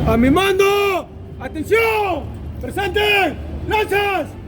A mi mando, atención, presente, lanzas.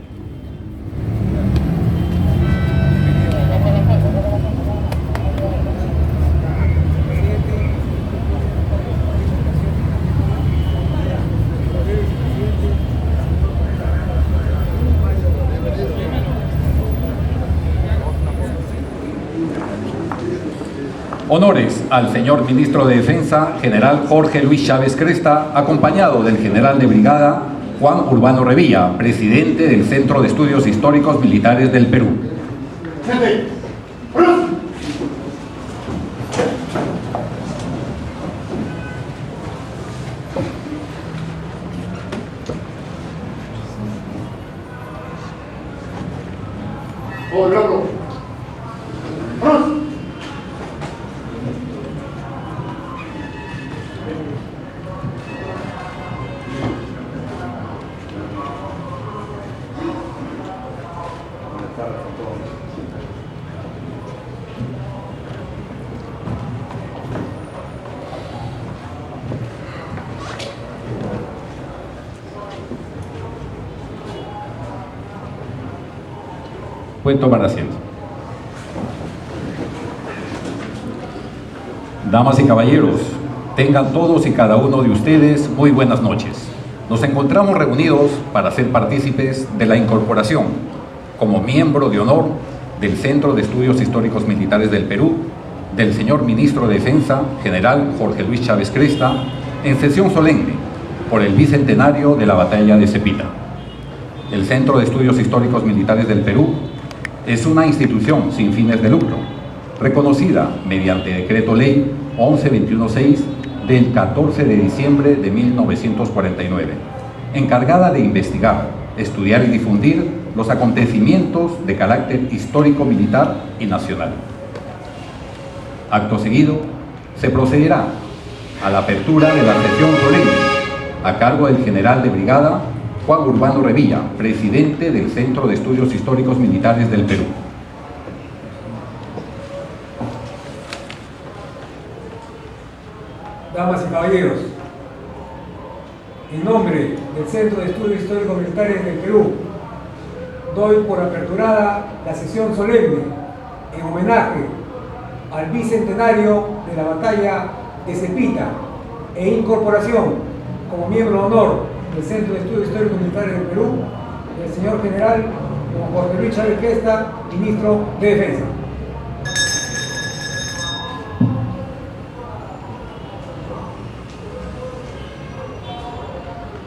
Honores al señor Ministro de Defensa, General Jorge Luis Chávez Cresta, acompañado del General de Brigada Juan Urbano Revilla, Presidente del Centro de Estudios Históricos Militares del Perú. Pueden tomar asiento. Damas y caballeros, tengan todos y cada uno de ustedes muy buenas noches. Nos encontramos reunidos para ser partícipes de la incorporación como miembro de honor del Centro de Estudios Históricos Militares del Perú del señor Ministro de Defensa, General Jorge Luis Chávez Cresta, en sesión solemne por el bicentenario de la Batalla de Cepita. El Centro de Estudios Históricos Militares del Perú es una institución sin fines de lucro, reconocida mediante Decreto Ley 11216 del 14 de diciembre de 1949, encargada de investigar, estudiar y difundir los acontecimientos de carácter histórico, militar y nacional. Acto seguido, se procederá a la apertura de la sesión solemne a cargo del General de Brigada Juan Urbano Revilla, Presidente del Centro de Estudios Históricos Militares del Perú. Damas y caballeros, en nombre del Centro de Estudios Históricos Militares del Perú, doy por aperturada la sesión solemne en homenaje al bicentenario de la Batalla de Cepita e incorporación como miembro de honor del Centro de Estudios Históricos Militares del Perú, del señor General Jorge Luis Chávez Cresta, Ministro de Defensa.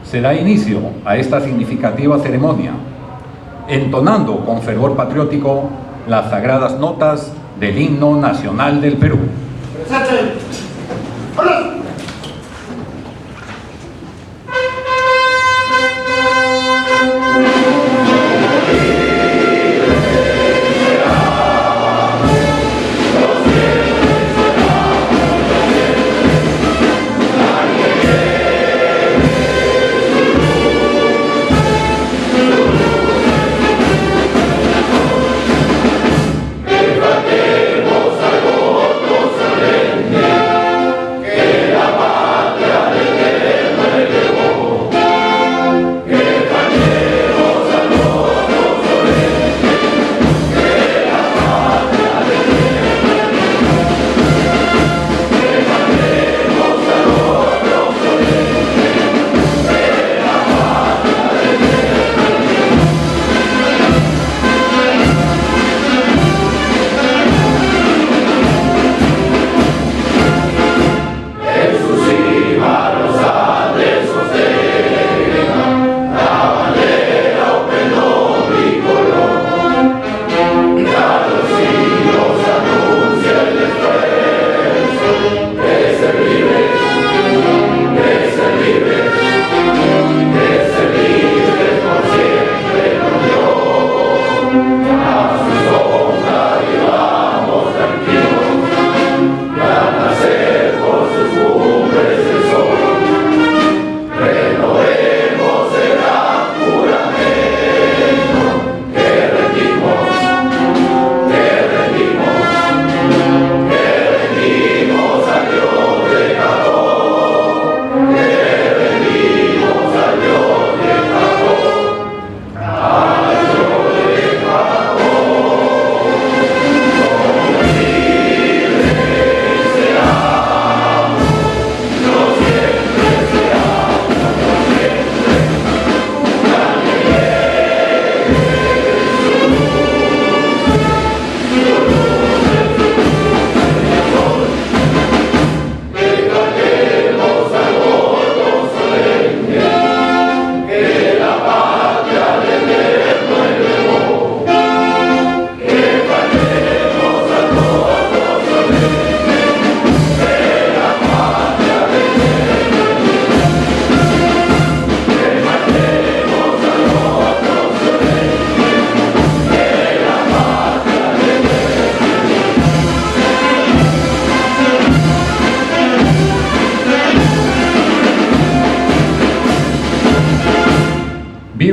Se da inicio a esta significativa ceremonia, entonando con fervor patriótico las sagradas notas del himno nacional del Perú. Presente. Que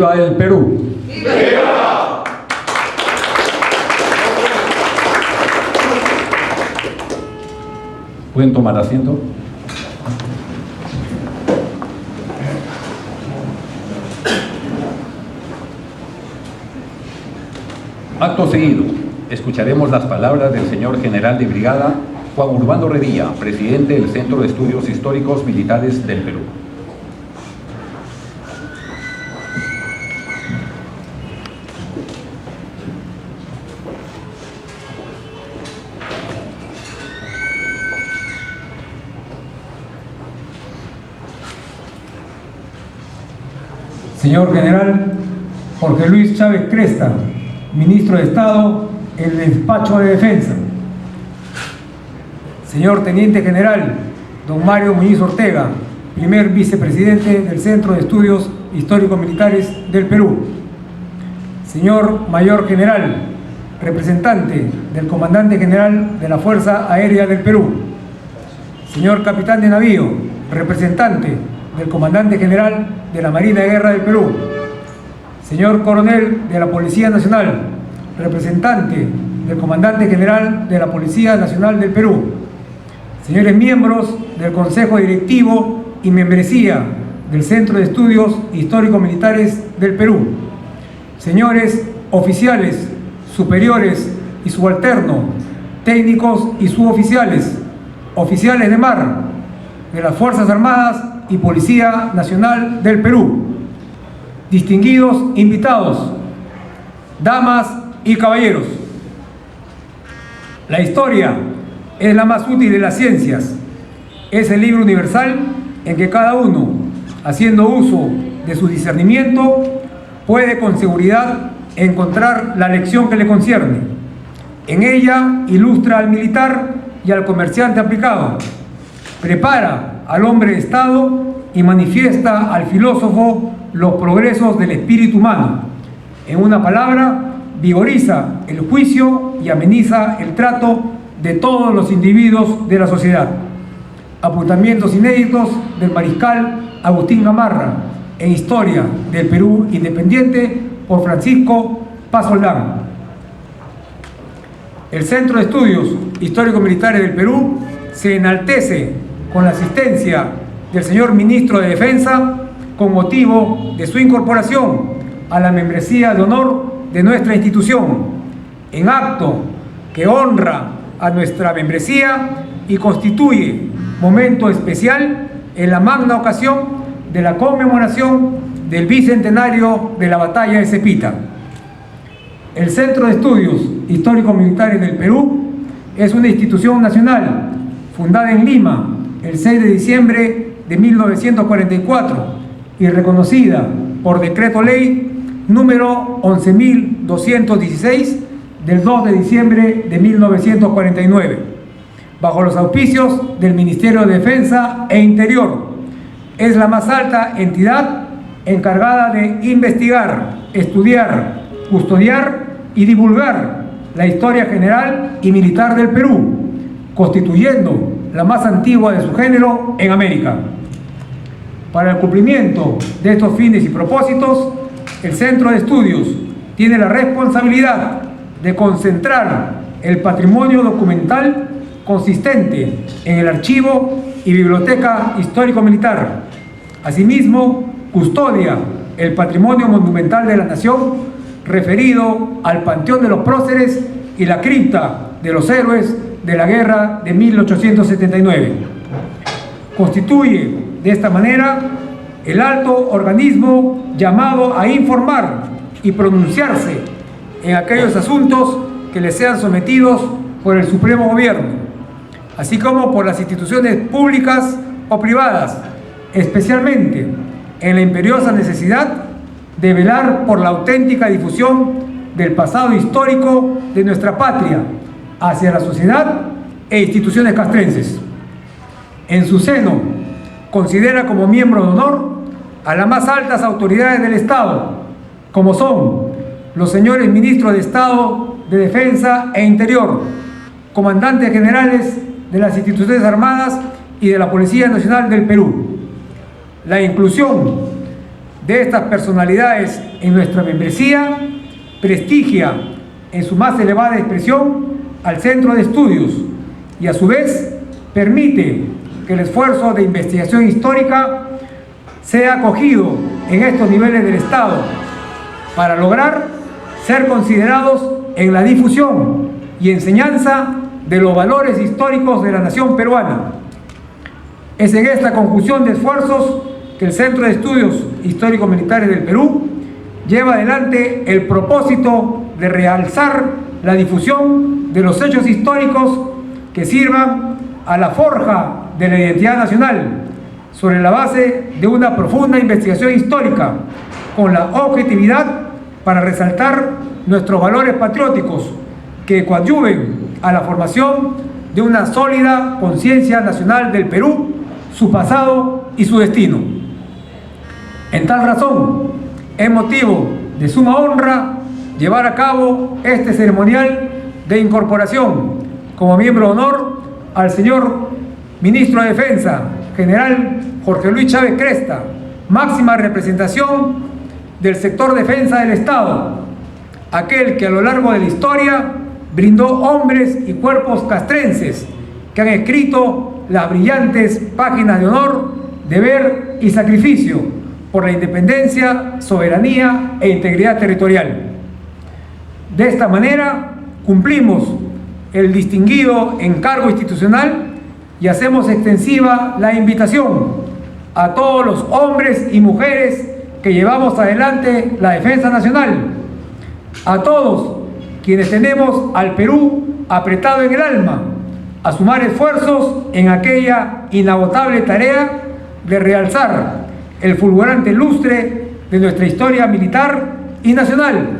¡Viva el Perú! ¿Pueden tomar asiento? Acto seguido, escucharemos las palabras del señor general de brigada Juan Urbano Revilla, presidente del Centro de Estudios Históricos Militares del Perú. Señor General Jorge Luis Chávez Cresta, Ministro de Estado en el Despacho de Defensa. Señor Teniente General don Mario Muñiz Ortega, primer vicepresidente del Centro de Estudios Históricos Militares del Perú. Señor Mayor General, representante del Comandante General de la Fuerza Aérea del Perú. Señor Capitán de Navío, representante del Comandante General de la Marina de Guerra del Perú. Señor Coronel de la Policía Nacional, representante del Comandante General de la Policía Nacional del Perú. Señores miembros del Consejo Directivo y membresía del Centro de Estudios Históricos Militares del Perú. Señores oficiales, superiores y subalternos, técnicos y suboficiales, oficiales de mar, de las Fuerzas Armadas y Policía Nacional del Perú, distinguidos invitados, damas y caballeros. La historia es la más útil de las ciencias. Es el libro universal en que cada uno, haciendo uso de su discernimiento, puede con seguridad encontrar la lección que le concierne. En ella ilustra al militar y al comerciante aplicado, prepara al hombre de Estado y manifiesta al filósofo los progresos del espíritu humano. En una palabra, vigoriza el juicio y ameniza el trato de todos los individuos de la sociedad. Apuntamientos inéditos del mariscal Agustín Gamarra en Historia del Perú Independiente por Francisco Pazoldán. El Centro de Estudios Históricos Militares del Perú se enaltece con la asistencia del señor Ministro de Defensa con motivo de su incorporación a la membresía de honor de nuestra institución, en acto que honra a nuestra membresía y constituye momento especial en la magna ocasión de la conmemoración del bicentenario de la batalla de Cepita. El Centro de Estudios Históricos Militares del Perú es una institución nacional fundada en Lima el 6 de diciembre de 1944 y reconocida por decreto ley número 11.216 del 2 de diciembre de 1949, bajo los auspicios del Ministerio de Defensa e Interior. Es la más alta entidad encargada de investigar, estudiar, custodiar y divulgar la historia general y militar del Perú, constituyendo la más antigua de su género en América. Para el cumplimiento de estos fines y propósitos, el Centro de Estudios tiene la responsabilidad de concentrar el patrimonio documental consistente en el archivo y biblioteca histórico-militar. Asimismo, custodia el patrimonio monumental de la nación referido al Panteón de los Próceres y la cripta de los héroes de la guerra de 1879. Constituye de esta manera el alto organismo llamado a informar y pronunciarse en aquellos asuntos que le sean sometidos por el Supremo Gobierno, así como por las instituciones públicas o privadas, especialmente en la imperiosa necesidad de velar por la auténtica difusión del pasado histórico de nuestra patria hacia la sociedad e instituciones castrenses. En su seno, considera como miembro de honor a las más altas autoridades del Estado, como son los señores ministros de Estado de Defensa e Interior, comandantes generales de las instituciones armadas y de la Policía Nacional del Perú. La inclusión de estas personalidades en nuestra membresía prestigia en su más elevada expresión al Centro de Estudios y a su vez permite que el esfuerzo de investigación histórica sea acogido en estos niveles del Estado para lograr ser considerados en la difusión y enseñanza de los valores históricos de la nación peruana. Es en esta conjunción de esfuerzos que el Centro de Estudios Histórico-Militares del Perú lleva adelante el propósito de realzar la difusión de los hechos históricos que sirvan a la forja de la identidad nacional sobre la base de una profunda investigación histórica con la objetividad para resaltar nuestros valores patrióticos que coadyuven a la formación de una sólida conciencia nacional del Perú, su pasado y su destino. En tal razón, es motivo de suma honra llevar a cabo este ceremonial de incorporación como miembro de honor al señor Ministro de Defensa, General Jorge Luis Chávez Cresta, máxima representación del sector defensa del Estado, aquel que a lo largo de la historia brindó hombres y cuerpos castrenses que han escrito las brillantes páginas de honor, deber y sacrificio por la independencia, soberanía e integridad territorial. De esta manera cumplimos el distinguido encargo institucional y hacemos extensiva la invitación a todos los hombres y mujeres que llevamos adelante la defensa nacional, a todos quienes tenemos al Perú apretado en el alma, a sumar esfuerzos en aquella inagotable tarea de realzar el fulgurante lustre de nuestra historia militar y nacional,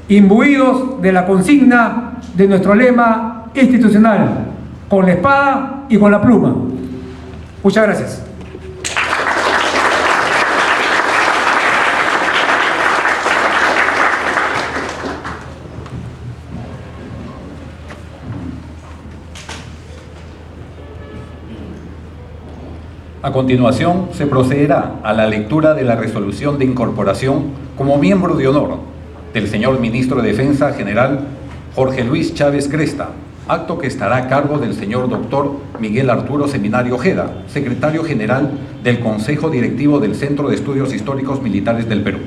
imbuidos de la consigna de nuestro lema institucional, con la espada y con la pluma. Muchas gracias. A continuación, se procederá a la lectura de la resolución de incorporación como miembro de honor del señor Ministro de Defensa General Jorge Luis Chávez Cresta, acto que estará a cargo del señor doctor Miguel Arturo Seminario Ojeda, secretario general del Consejo Directivo del Centro de Estudios Históricos Militares del Perú.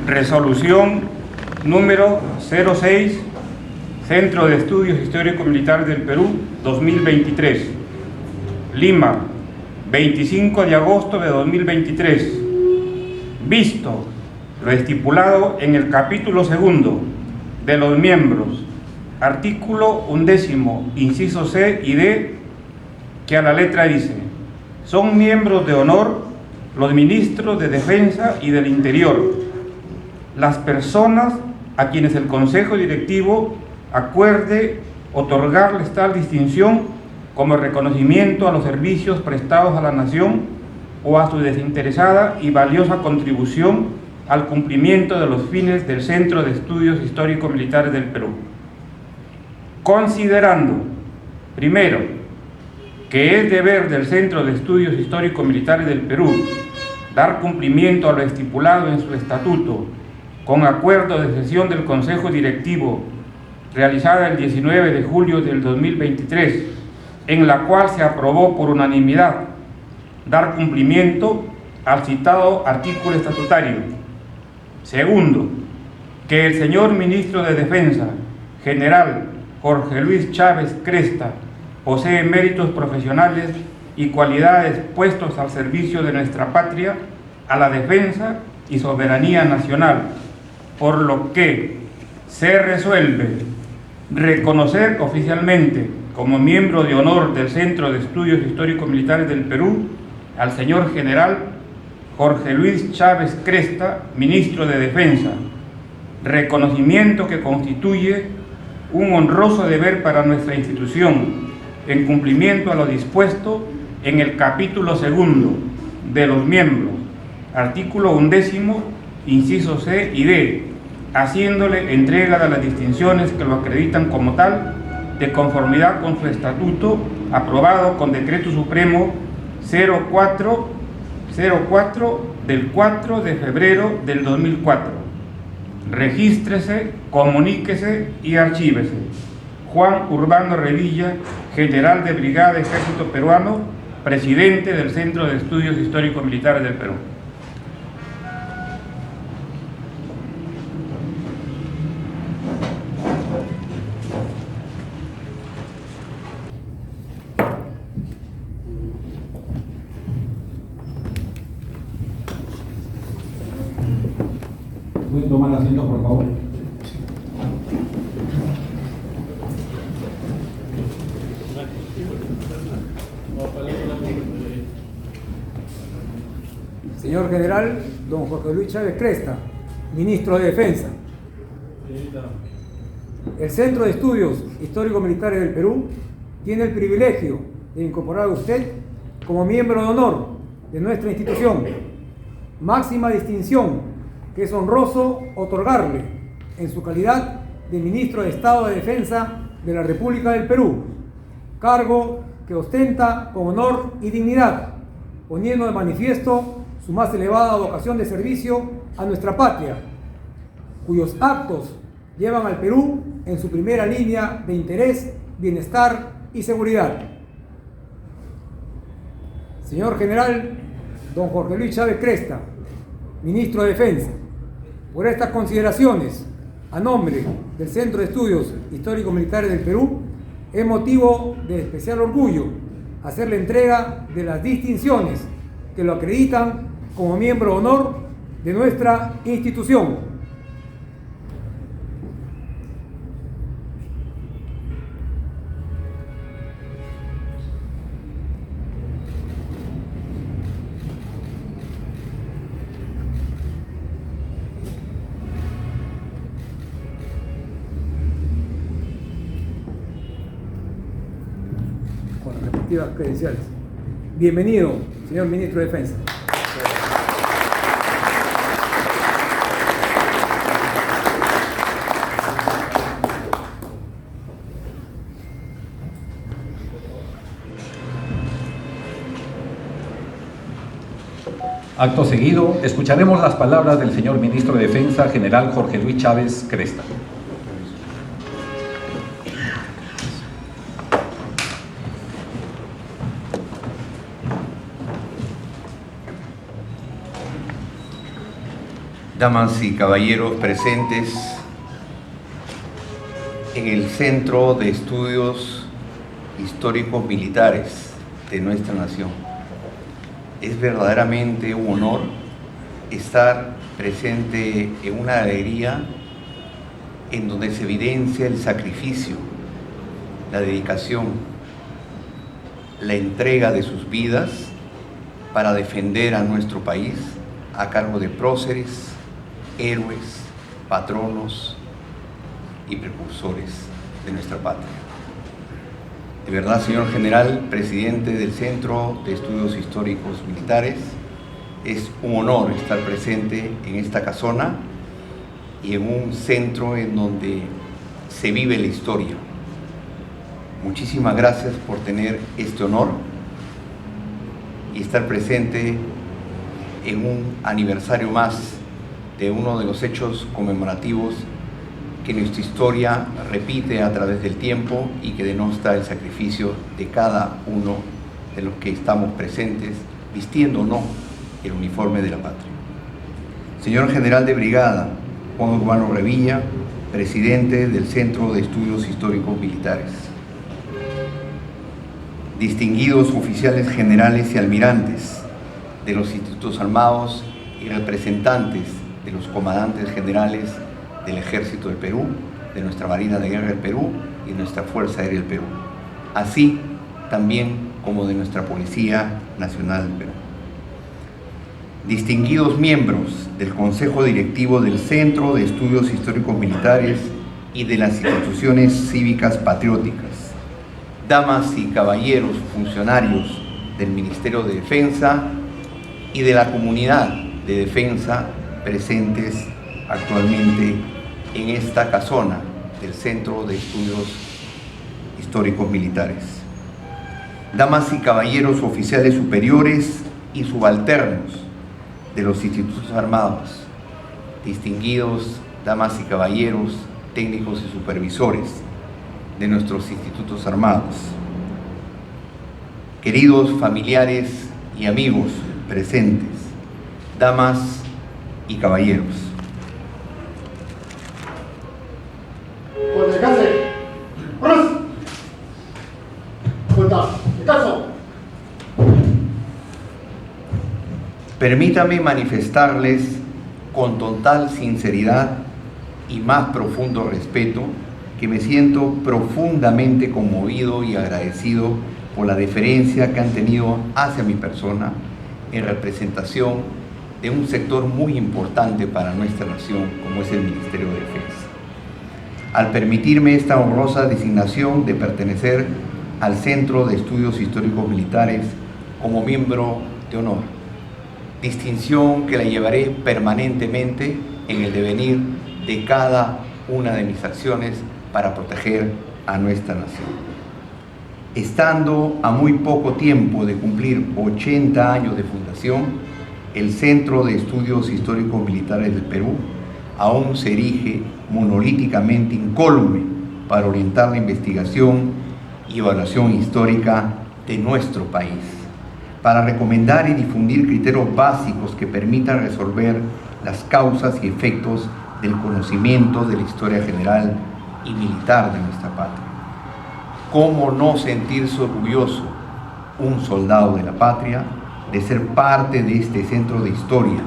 Resolución número 06, Centro de Estudios Históricos Militares del Perú, 2023. Lima, 25 de agosto de 2023. Visto lo estipulado en el capítulo segundo de los miembros, artículo 11, inciso C y D, que a la letra dice: son miembros de honor los ministros de Defensa y del Interior, las personas a quienes el Consejo Directivo acuerde otorgarles tal distinción como reconocimiento a los servicios prestados a la nación o a su desinteresada y valiosa contribución al cumplimiento de los fines del Centro de Estudios Históricos Militares del Perú. Considerando, primero, que es deber del Centro de Estudios Históricos Militares del Perú dar cumplimiento a lo estipulado en su estatuto con acuerdo de sesión del Consejo Directivo realizada el 19 de julio del 2023, en la cual se aprobó por unanimidad dar cumplimiento al citado artículo estatutario. Segundo, que el señor Ministro de Defensa, General Jorge Luis Chávez Cresta, posee méritos profesionales y cualidades puestos al servicio de nuestra patria, a la defensa y soberanía nacional, por lo que se resuelve reconocer oficialmente como miembro de honor del Centro de Estudios Históricos Militares del Perú al señor General Jorge Luis Chávez Cresta, Ministro de Defensa, reconocimiento que constituye un honroso deber para nuestra institución en cumplimiento a lo dispuesto en el capítulo segundo de los miembros, artículo 11, inciso C y D, haciéndole entrega de las distinciones que lo acreditan como tal, de conformidad con su estatuto, aprobado con Decreto Supremo 04 del 4 de febrero del 2004. Regístrese, comuníquese y archívese. Juan Urbano Revilla, General de Brigada Ejército Peruano, Presidente del Centro de Estudios Históricos Militares del Perú. ¿Pueden tomar asiento, por favor? Señor General don Jorge Luis Chávez Cresta, Ministro de Defensa. El Centro de Estudios Histórico-Militares del Perú tiene el privilegio de incorporar a usted como miembro de honor de nuestra institución, máxima distinción que es honroso otorgarle en su calidad de Ministro de Estado de Defensa de la República del Perú, cargo que ostenta con honor y dignidad, poniendo de manifiesto su más elevada vocación de servicio a nuestra patria, cuyos actos llevan al Perú en su primera línea de interés, bienestar y seguridad. Señor General don Jorge Luis Chávez Cresta, Ministro de Defensa, por estas consideraciones, a nombre del Centro de Estudios Históricos Militares del Perú, es motivo de especial orgullo hacerle entrega de las distinciones que lo acreditan como miembro de honor de nuestra institución. Con las respectivas credenciales. Bienvenido, señor Ministro de Defensa. Acto seguido, escucharemos las palabras del señor Ministro de Defensa, General Jorge Luis Chávez Cresta. Damas y caballeros presentes en el Centro de Estudios Históricos Militares de nuestra nación. Es verdaderamente un honor estar presente en una galería en donde se evidencia el sacrificio, la dedicación, la entrega de sus vidas para defender a nuestro país a cargo de próceres, héroes, patronos y precursores de nuestra patria. De verdad, señor General, Presidente del Centro de Estudios Históricos Militares, es un honor estar presente en esta casona y en un centro en donde se vive la historia. Muchísimas gracias por tener este honor y estar presente en un aniversario más de uno de los hechos conmemorativos que nuestra historia repite a través del tiempo y que denota el sacrificio de cada uno de los que estamos presentes, vistiendo o no el uniforme de la patria. Señor General de Brigada Juan Urbano Revilla, Presidente del Centro de Estudios Históricos Militares. Distinguidos oficiales generales y almirantes de los institutos armados y representantes de los comandantes generales del Ejército del Perú, de nuestra Marina de Guerra del Perú y de nuestra Fuerza Aérea del Perú, así también como de nuestra Policía Nacional del Perú. Distinguidos miembros del Consejo Directivo del Centro de Estudios Históricos Militares y de las instituciones cívicas patrióticas, damas y caballeros funcionarios del Ministerio de Defensa y de la comunidad de defensa presentes actualmente en esta casona del Centro de Estudios Históricos Militares. Damas y caballeros oficiales superiores y subalternos de los institutos armados, distinguidos damas y caballeros, técnicos y supervisores de nuestros institutos armados, queridos familiares y amigos presentes, damas y caballeros. Pues descanse. ¡Vámonos! Junta. Descanso. Permítame manifestarles con total sinceridad y más profundo respeto que me siento profundamente conmovido y agradecido por la deferencia que han tenido hacia mi persona en representación de un sector muy importante para nuestra nación, como es el Ministerio de Defensa. Al permitirme esta honrosa designación de pertenecer al Centro de Estudios Históricos Militares como miembro de honor, distinción que la llevaré permanentemente en el devenir de cada una de mis acciones para proteger a nuestra nación. Estando a muy poco tiempo de cumplir 80 años de fundación, el Centro de Estudios Históricos Militares del Perú aún se erige monolíticamente incólume para orientar la investigación y evaluación histórica de nuestro país, para recomendar y difundir criterios básicos que permitan resolver las causas y efectos del conocimiento de la historia general y militar de nuestra patria. ¿Cómo no sentirse orgulloso un soldado de la patria de ser parte de este centro de historia,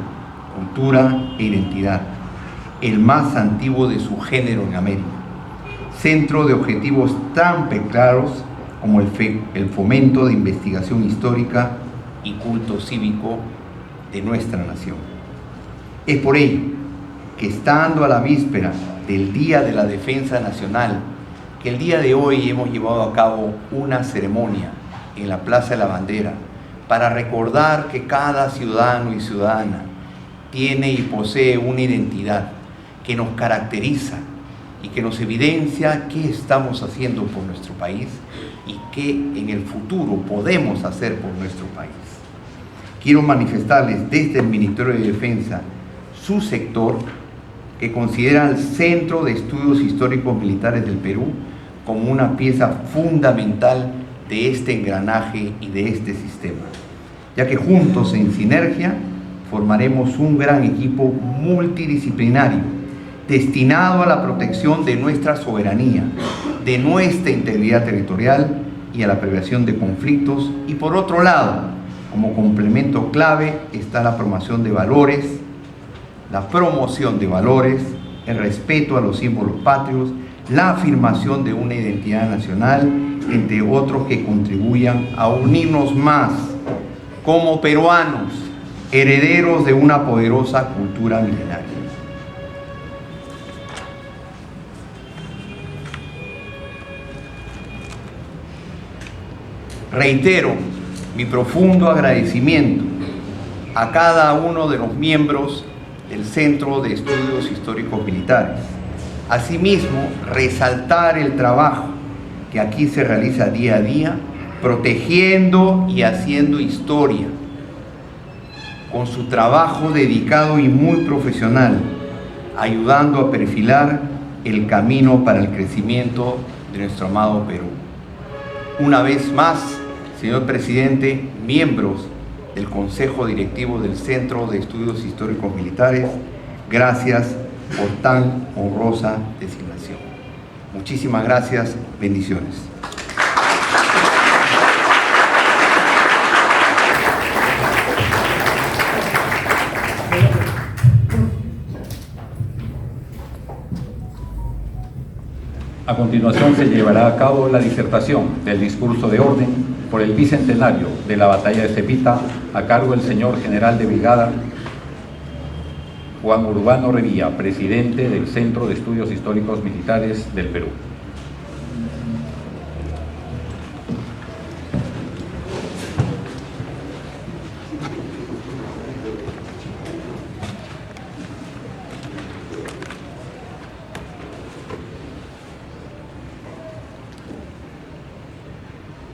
cultura e identidad, el más antiguo de su género en América? Centro de objetivos tan claros como el fomento de investigación histórica y culto cívico de nuestra nación. Es por ello que, estando a la víspera del Día de la Defensa Nacional, que el día de hoy hemos llevado a cabo una ceremonia en la Plaza de la Bandera para recordar que cada ciudadano y ciudadana tiene y posee una identidad que nos caracteriza y que nos evidencia qué estamos haciendo por nuestro país y qué en el futuro podemos hacer por nuestro país. Quiero manifestarles desde el Ministerio de Defensa, su sector, que considera el Centro de Estudios Históricos Militares del Perú como una pieza fundamental de este engranaje y de este sistema, ya que juntos en sinergia formaremos un gran equipo multidisciplinario destinado a la protección de nuestra soberanía, de nuestra integridad territorial y a la prevención de conflictos. Y por otro lado, como complemento clave está la promoción de valores, el respeto a los símbolos patrios, la afirmación de una identidad nacional, entre otros que contribuyan a unirnos más como peruanos, herederos de una poderosa cultura milenaria. Reitero mi profundo agradecimiento a cada uno de los miembros del Centro de Estudios Históricos Militares. Asimismo, resaltar el trabajo que aquí se realiza día a día, protegiendo y haciendo historia, con su trabajo dedicado y muy profesional, ayudando a perfilar el camino para el crecimiento de nuestro amado Perú. Una vez más, señor presidente, miembros del Consejo Directivo del Centro de Estudios Históricos Militares, gracias por tan honrosa designación. Muchísimas gracias, bendiciones. A continuación se llevará a cabo la disertación del discurso de orden por el bicentenario de la batalla de Cepita, a cargo del señor general de brigada Juan Urbano Revilla, presidente del Centro de Estudios Históricos Militares del Perú.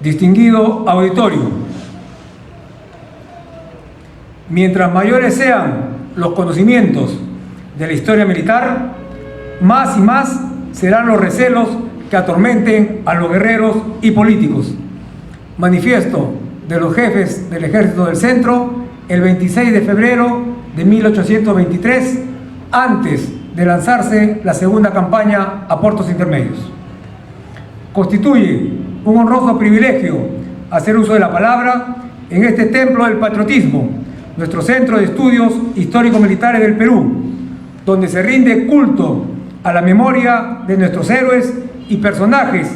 Distinguido auditorio, mientras mayores sean los conocimientos de la historia militar, más y más serán los recelos que atormenten a los guerreros y políticos. Manifiesto de los jefes del Ejército del Centro, el 26 de febrero de 1823, antes de lanzarse la segunda campaña a puertos intermedios. Constituye un honroso privilegio hacer uso de la palabra en este templo del patriotismo, nuestro Centro de Estudios Histórico-Militares del Perú, donde se rinde culto a la memoria de nuestros héroes y personajes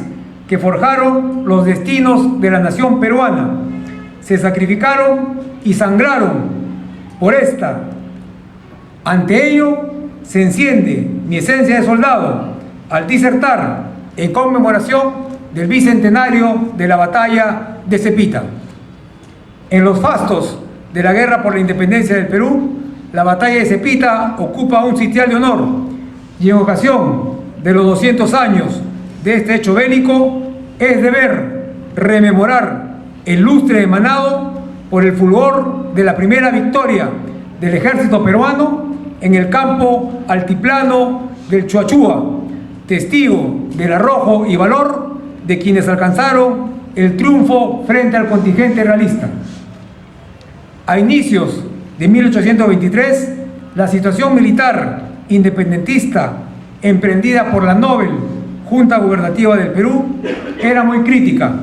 que forjaron los destinos de la nación peruana, se sacrificaron y sangraron por esta. Ante ello, se enciende mi esencia de soldado al disertar en conmemoración del bicentenario de la batalla de Cepita. En los fastos de la guerra por la independencia del Perú, la batalla de Cepita ocupa un sitial de honor, y en ocasión de los 200 años de este hecho bélico, es deber rememorar el lustre emanado por el fulgor de la primera victoria del ejército peruano en el campo altiplano del Chuachua, testigo del arrojo y valor de quienes alcanzaron el triunfo frente al contingente realista. A inicios de 1823, la situación militar independentista emprendida por la Nobel Junta Gubernativa del Perú era muy crítica.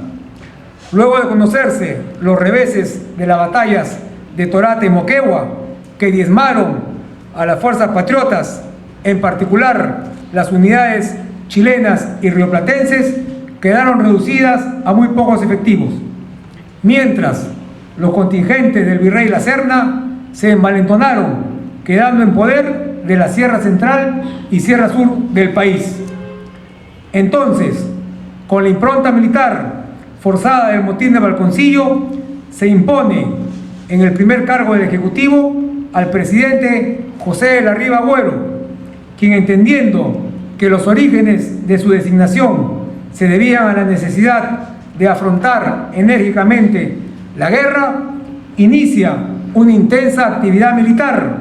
Luego de conocerse los reveses de las batallas de Torata y Moquegua, que diezmaron a las fuerzas patriotas, en particular las unidades chilenas y rioplatenses, quedaron reducidas a muy pocos efectivos, mientras los contingentes del virrey La Serna se envalentonaron, quedando en poder de la Sierra Central y Sierra Sur del país. Entonces, con la impronta militar forzada del motín de Balconcillo, se impone en el primer cargo del Ejecutivo al presidente José de la Riva Agüero, quien, entendiendo que los orígenes de su designación se debían a la necesidad de afrontar enérgicamente la guerra, inicia una intensa actividad militar.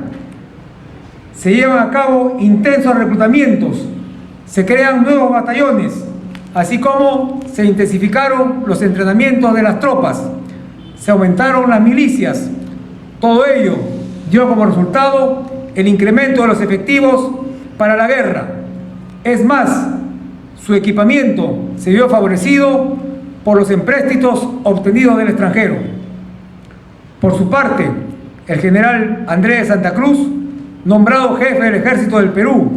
Se llevan a cabo intensos reclutamientos, se crean nuevos batallones, así como se intensificaron los entrenamientos de las tropas, se aumentaron las milicias. Todo ello dio como resultado el incremento de los efectivos para la guerra. Es más, su equipamiento se vio favorecido por los empréstitos obtenidos del extranjero. Por su parte, el general Andrés de Santa Cruz, nombrado jefe del Ejército del Perú,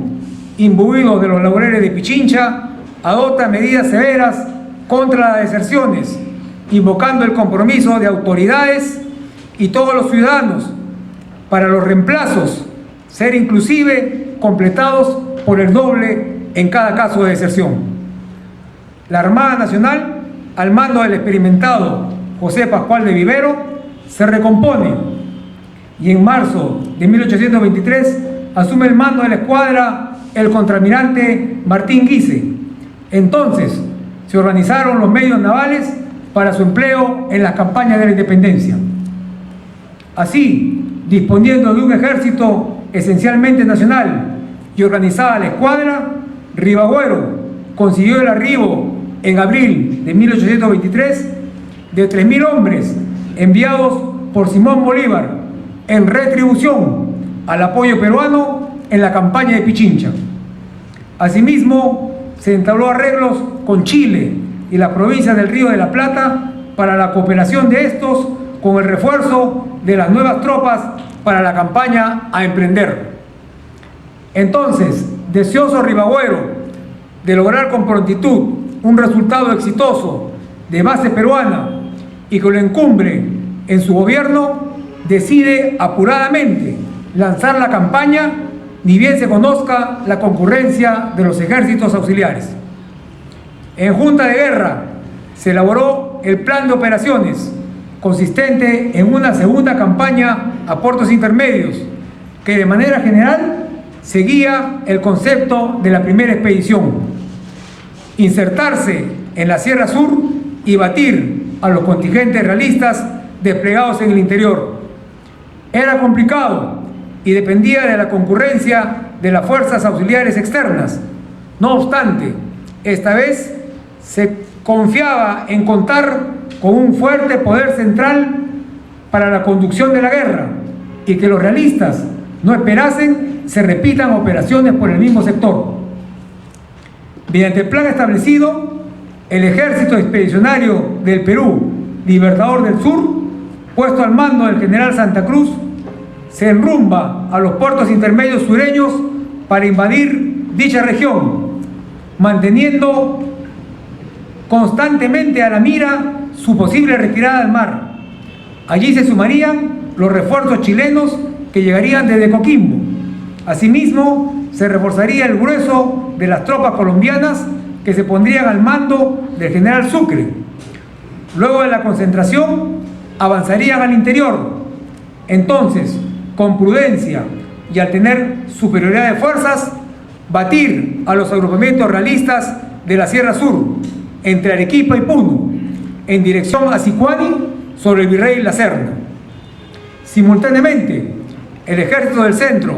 imbuido de los laureles de Pichincha, adopta medidas severas contra las deserciones, invocando el compromiso de autoridades y todos los ciudadanos para los reemplazos ser inclusive completados por el doble en cada caso de deserción. La Armada Nacional, al mando del experimentado José Pascual de Vivero, se recompone y en marzo de 1823 asume el mando de la escuadra el contraalmirante Martín Guise. Entonces se organizaron los medios navales para su empleo en las campañas de la independencia. Así, disponiendo de un ejército esencialmente nacional y organizada la escuadra, Rivagüero consiguió el arribo en abril de 1823 de 3.000 hombres enviados por Simón Bolívar en retribución al apoyo peruano en la campaña de Pichincha. Asimismo, se entabló arreglos con Chile y la provincia del Río de la Plata para la cooperación de estos con el refuerzo de las nuevas tropas para la campaña a emprender. Entonces, deseoso Rivagüero de lograr con prontitud un resultado exitoso de base peruana y que lo encumbre en su gobierno, decide apuradamente lanzar la campaña, ni bien se conozca la concurrencia de los ejércitos auxiliares. En Junta de Guerra se elaboró el plan de operaciones, consistente en una segunda campaña a puertos intermedios, que de manera general seguía el concepto de la primera expedición: insertarse en la Sierra Sur y batir a los contingentes realistas desplegados en el interior. Era complicado y dependía de la concurrencia de las fuerzas auxiliares externas. No obstante, esta vez se confiaba en contar con un fuerte poder central para la conducción de la guerra y que los realistas no esperasen se repitan operaciones por el mismo sector. Mediante el plan establecido, el Ejército Expedicionario del Perú, Libertador del Sur, puesto al mando del general Santa Cruz, se enrumba a los puertos intermedios sureños para invadir dicha región, manteniendo constantemente a la mira su posible retirada al mar. Allí se sumarían los refuerzos chilenos que llegarían desde Coquimbo. Asimismo, se reforzaría el grueso de las tropas colombianas que se pondrían al mando del general Sucre. Luego de la concentración, avanzarían al interior. Entonces, con prudencia y al tener superioridad de fuerzas, batir a los agrupamientos realistas de la Sierra Sur, entre Arequipa y Puno, en dirección a Sicuani, sobre el virrey La Serna. Simultáneamente, el ejército del centro,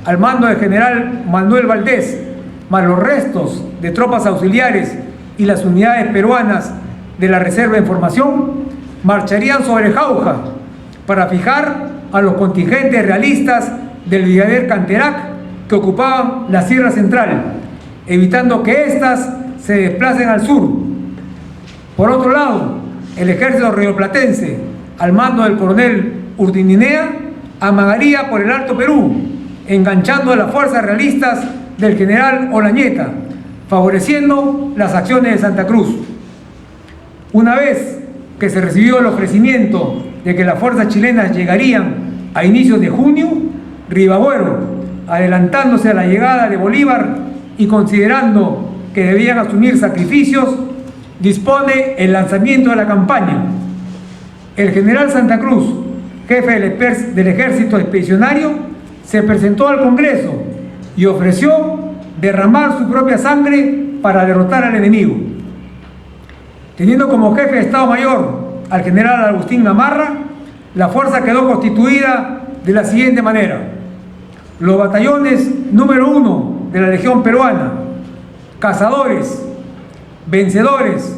al mando del general Manuel Valdés, más los restos de tropas auxiliares y las unidades peruanas de la Reserva en formación, marcharían sobre Jauja para fijar a los contingentes realistas del brigadier Canterac que ocupaban la Sierra Central, evitando que éstas se desplacen al sur. Por otro lado, el ejército rioplatense, al mando del coronel Urdininea, amagaría por el Alto Perú, enganchando a las fuerzas realistas del general Olañeta, favoreciendo las acciones de Santa Cruz. Una vez que se recibió el ofrecimiento de que las fuerzas chilenas llegarían a inicios de junio, Ribagüero, adelantándose a la llegada de Bolívar y considerando que debían asumir sacrificios, dispone el lanzamiento de la campaña. El general Santa Cruz, jefe del ejército expedicionario, se presentó al Congreso y ofreció derramar su propia sangre para derrotar al enemigo. Teniendo como jefe de Estado Mayor al general Agustín Gamarra, la fuerza quedó constituida de la siguiente manera: los batallones número 1 de la Legión Peruana, Cazadores, Vencedores,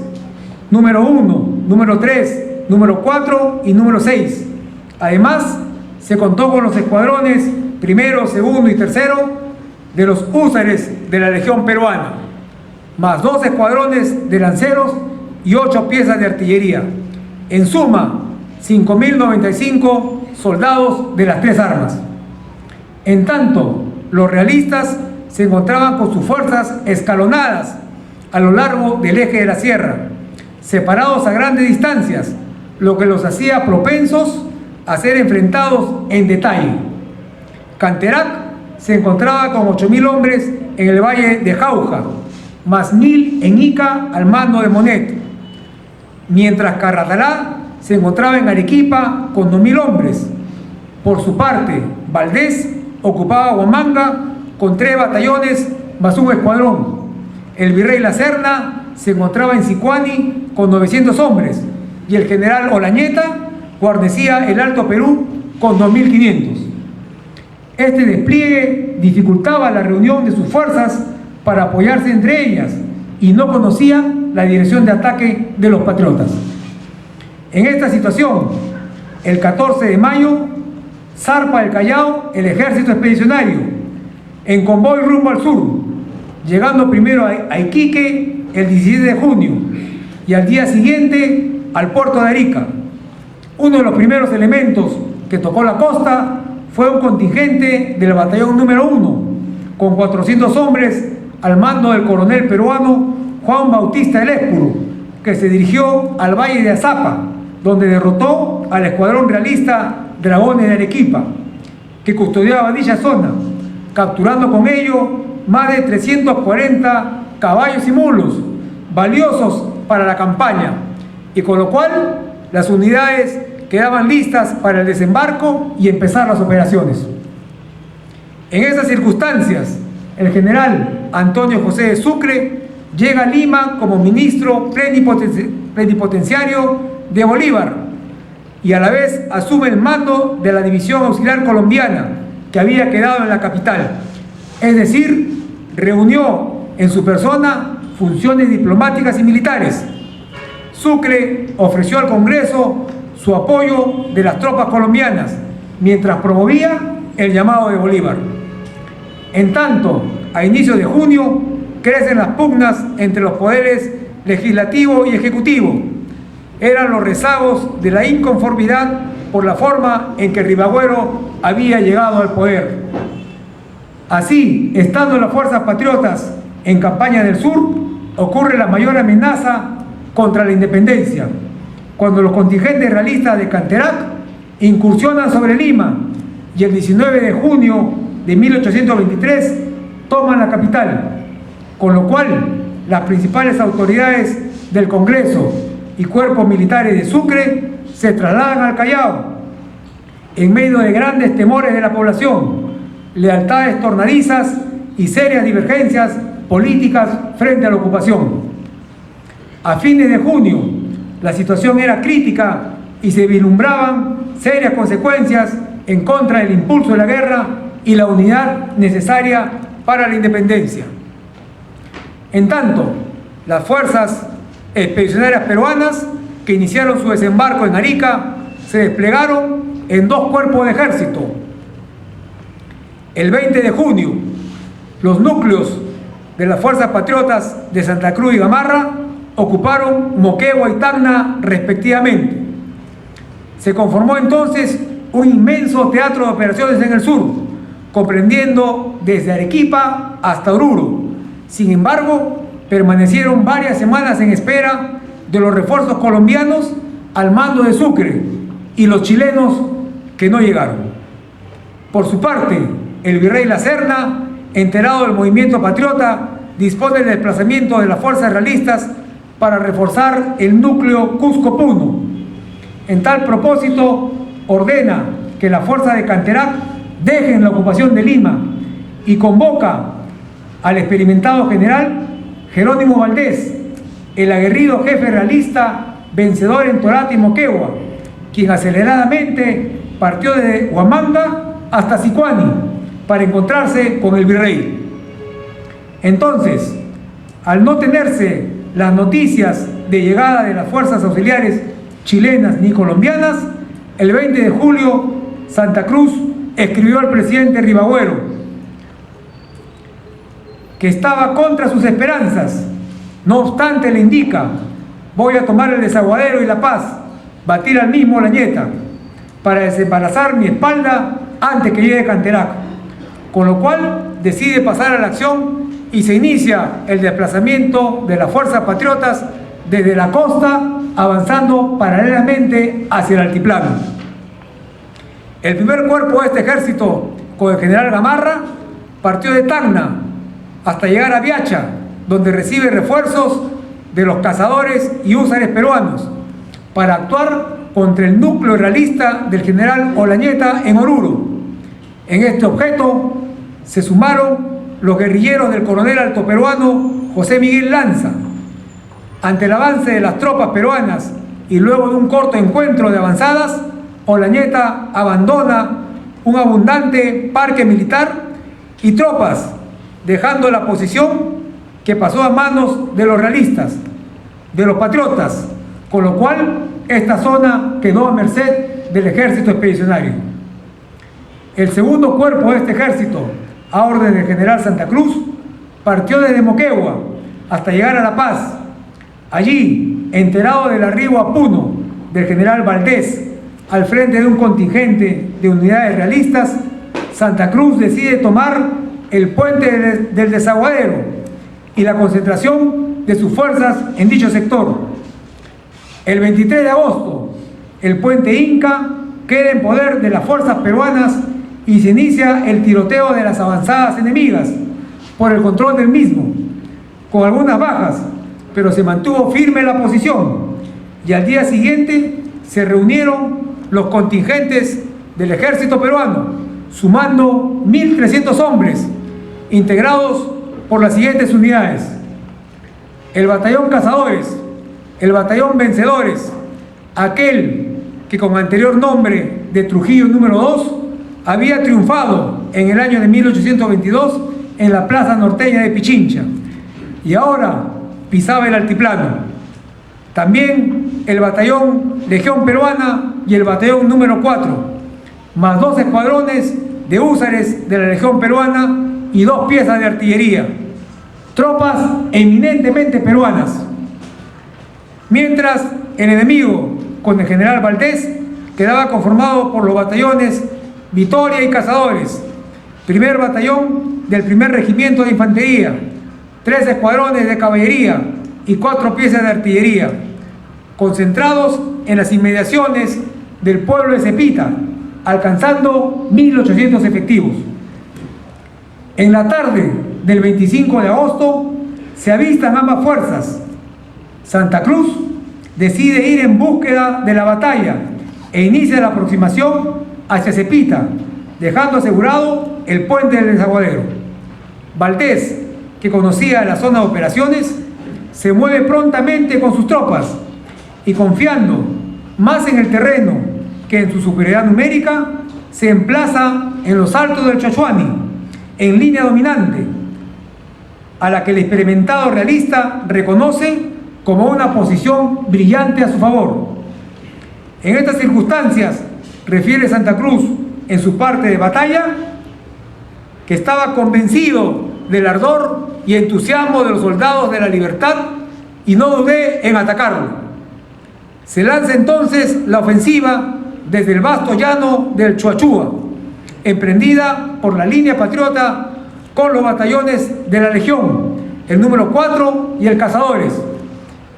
número 1, número 3, número 4 y número 6. Además, se contó con los escuadrones primero, segundo y tercero de los húsares de la Legión Peruana, más 2 escuadrones de lanceros y 8 piezas de artillería. En suma, 5.095 soldados de las 3 armas. En tanto, los realistas se encontraban con sus fuerzas escalonadas a lo largo del eje de la sierra, separados a grandes distancias, lo que los hacía propensos a ser enfrentados en detalle. Canterac se encontraba con 8.000 hombres en el valle de Jauja, más 1.000 en Ica al mando de Monet, mientras Carratalá se encontraba en Arequipa con 2.000 hombres. Por su parte, Valdés ocupaba Huamanga con 3 batallones más un escuadrón. El virrey La Serna se encontraba en Sicuani con 900 hombres y el general Olañeta guarnecía el Alto Perú con 2.500. Este despliegue dificultaba la reunión de sus fuerzas para apoyarse entre ellas y no conocían la dirección de ataque de los patriotas. En esta situación, el 14 de mayo, zarpa del Callao el ejército expedicionario en convoy rumbo al sur, llegando primero a Iquique el 17 de junio y al día siguiente al puerto de Arica. Uno de los primeros elementos que tocó la costa fue un contingente del batallón número 1, con 400 hombres al mando del coronel peruano Juan Bautista del Espuru, que se dirigió al valle de Azapa, donde derrotó al escuadrón realista Dragones de Arequipa, que custodiaba dicha zona, capturando con ello más de 340 caballos y mulos, valiosos para la campaña, y con lo cual las unidades quedaban listas para el desembarco y empezar las operaciones. En esas circunstancias, el general Antonio José de Sucre llega a Lima como ministro plenipotenciario de Bolívar y a la vez asume el mando de la División Auxiliar Colombiana que había quedado en la capital. Es decir, reunió en su persona funciones diplomáticas y militares. Sucre ofreció al Congreso su apoyo de las tropas colombianas mientras promovía el llamado de Bolívar. En tanto, a inicios de junio, crecen las pugnas entre los poderes legislativo y ejecutivo. Eran los rezagos de la inconformidad por la forma en que Ribagüero había llegado al poder. Así, estando las fuerzas patriotas en campaña del sur, ocurre la mayor amenaza contra la independencia, cuando los contingentes realistas de Canterac incursionan sobre Lima y el 19 de junio de 1823 toman la capital, con lo cual las principales autoridades del Congreso y cuerpos militares de Sucre se trasladan al Callao, en medio de grandes temores de la población, lealtades tornadizas y serias divergencias políticas frente a la ocupación. A fines de junio, la situación era crítica y se vislumbraban serias consecuencias en contra del impulso de la guerra y la unidad necesaria para la independencia. En tanto, las fuerzas expedicionarias peruanas que iniciaron su desembarco en Arica se desplegaron en 2 cuerpos de ejército. El 20 de junio, los núcleos de las fuerzas patriotas de Santa Cruz y Gamarra ocuparon Moquegua y Tacna respectivamente. Se conformó entonces un inmenso teatro de operaciones en el sur, comprendiendo desde Arequipa hasta Oruro. Sin embargo, permanecieron varias semanas en espera de los refuerzos colombianos al mando de Sucre y los chilenos que no llegaron. Por su parte, el virrey La Serna, enterado del movimiento patriota, dispone del desplazamiento de las fuerzas realistas para reforzar el núcleo Cusco-Puno. En tal propósito, ordena que las fuerzas de Canterac dejen la ocupación de Lima y convoca al experimentado general Jerónimo Valdés, el aguerrido jefe realista vencedor en Torata y Moquegua, quien aceleradamente partió desde Huamanga hasta Sicuani para encontrarse con el virrey. Entonces, al no tenerse las noticias de llegada de las fuerzas auxiliares chilenas ni colombianas, el 20 de julio Santa Cruz escribió al presidente Ribagüero que estaba contra sus esperanzas. No obstante, le indica: voy a tomar el Desaguadero y La Paz, batir al mismo Olañeta, para desembarazar mi espalda antes que llegue Canterac. Con lo cual decide pasar a la acción y se inicia el desplazamiento de las fuerzas patriotas desde la costa, avanzando paralelamente hacia el altiplano. El primer cuerpo de este ejército, con el general Gamarra, partió de Tacna hasta llegar a Viacha, donde recibe refuerzos de los cazadores y húsares peruanos para actuar contra el núcleo realista del general Olañeta en Oruro. En este objeto se sumaron los guerrilleros del coronel altoperuano José Miguel Lanza. Ante el avance de las tropas peruanas y luego de un corto encuentro de avanzadas, Olañeta abandona un abundante parque militar y tropas, dejando la posición que pasó a manos de los realistas, de los patriotas, con lo cual esta zona quedó a merced del ejército expedicionario. El segundo cuerpo de este ejército, a orden del general Santa Cruz, partió desde Moquegua hasta llegar a La Paz. Allí, enterado del arribo a Puno del general Valdés al frente de un contingente de unidades realistas, Santa Cruz decide tomar el puente del Desaguadero y la concentración de sus fuerzas en dicho sector. El 23 de agosto, el puente Inca queda en poder de las fuerzas peruanas y se inicia el tiroteo de las avanzadas enemigas por el control del mismo, con algunas bajas, pero se mantuvo firme la posición, y al día siguiente se reunieron los contingentes del ejército peruano, sumando 1.300 hombres, integrados por las siguientes unidades: el batallón Cazadores, el batallón Vencedores, aquel que con anterior nombre de Trujillo número 2, había triunfado en el año de 1822 en la plaza norteña de Pichincha y ahora pisaba el altiplano. También el batallón Legión Peruana y el batallón número 4, más 2 escuadrones de húsares de la Legión Peruana y 2 piezas de artillería, tropas eminentemente peruanas. Mientras el enemigo, con el general Valdés, quedaba conformado por los batallones Vitoria y Cazadores, primer batallón del primer regimiento de infantería, 3 escuadrones de caballería y 4 piezas de artillería, concentrados en las inmediaciones del pueblo de Cepita, alcanzando 1.800 efectivos. En la tarde del 25 de agosto se avistan ambas fuerzas. Santa Cruz decide ir en búsqueda de la batalla e inicia la aproximación hacia Cepita, dejando asegurado el puente del Desaguadero. Valdés, que conocía la zona de operaciones, se mueve prontamente con sus tropas y, confiando más en el terreno que en su superioridad numérica, se emplaza en los altos del Chachuani, en línea dominante, a la que el experimentado realista reconoce como una posición brillante a su favor. En estas circunstancias, refiere Santa Cruz en su parte de batalla, que estaba convencido del ardor y entusiasmo de los soldados de la libertad y no dudé en atacarlo. Se lanza entonces la ofensiva desde el vasto llano del Chuachúa, emprendida por la línea patriota con los batallones de la Legión, el número 4 y el Cazadores,